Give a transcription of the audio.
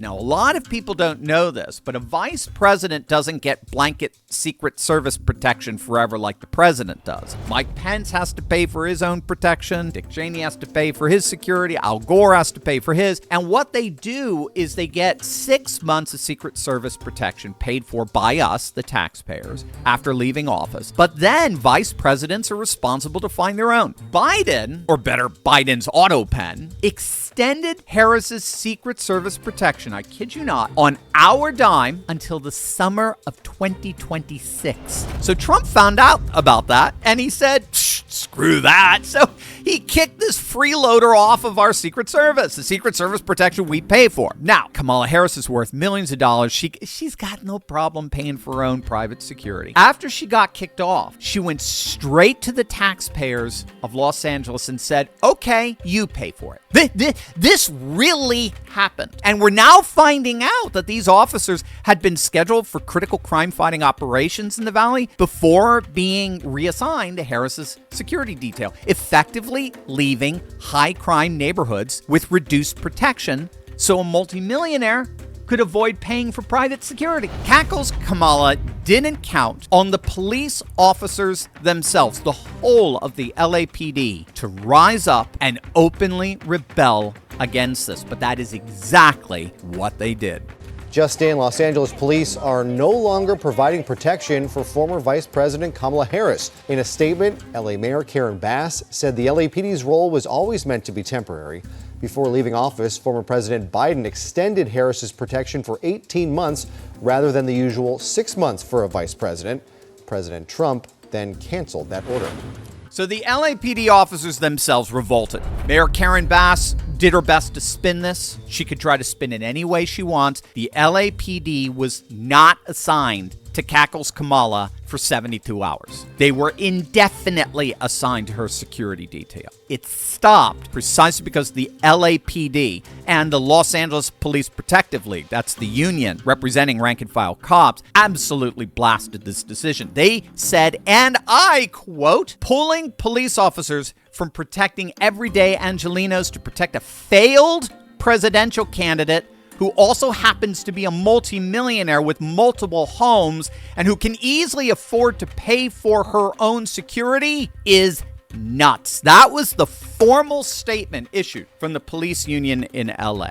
Now, a lot of people don't know this, but a vice president doesn't get blanket Secret Service protection forever like the president does. Mike Pence has to pay for his own protection. Dick Cheney has to pay for his security. Al Gore has to pay for his. And what they do is they get 6 months of Secret Service protection paid for by us, the taxpayers, after leaving office. But then vice presidents are responsible to find their own. Biden, or better, Biden's auto pen, extended Harris's Secret Service protection, I kid you not, on our dime until the summer of 2026. So Trump found out about that and he said, screw that. So he kicked this freeloader off of our Secret Service, the Secret Service protection we pay for. Now, Kamala Harris is worth millions of dollars. She's got no problem paying for her own private security. After she got kicked off, she went straight to the taxpayers of Los Angeles and said, okay, you pay for it. This really happened. And we're now finding out that these officers had been scheduled for critical crime-fighting operations in the Valley before being reassigned to Harris's security detail, effectively leaving high-crime neighborhoods with reduced protection so a multimillionaire could avoid paying for private security. Cackle's Kamala didn't count on the police officers themselves, the whole of the LAPD, to rise up and openly rebel against this. But that is exactly what they did. Just in, Los Angeles police are no longer providing protection for former Vice President Kamala Harris. In a statement, LA Mayor Karen Bass said the LAPD's role was always meant to be temporary. Before leaving office, former President Biden extended Harris's protection for 18 months rather than the usual 6 months for a vice president. President Trump then canceled that order. So the LAPD officers themselves revolted. Mayor Karen Bass did her best to spin this. She could try to spin it any way she wants. The LAPD was not assigned to Cackle's Kamala for 72 hours. They were indefinitely assigned to her security detail. It stopped precisely because the LAPD and the Los Angeles Police Protective League, that's the union representing rank and file cops, absolutely blasted this decision. They said, and I quote, pulling police officers from protecting everyday Angelenos to protect a failed presidential candidate who also happens to be a multimillionaire with multiple homes and who can easily afford to pay for her own security is nuts. That was the formal statement issued from the police union in LA.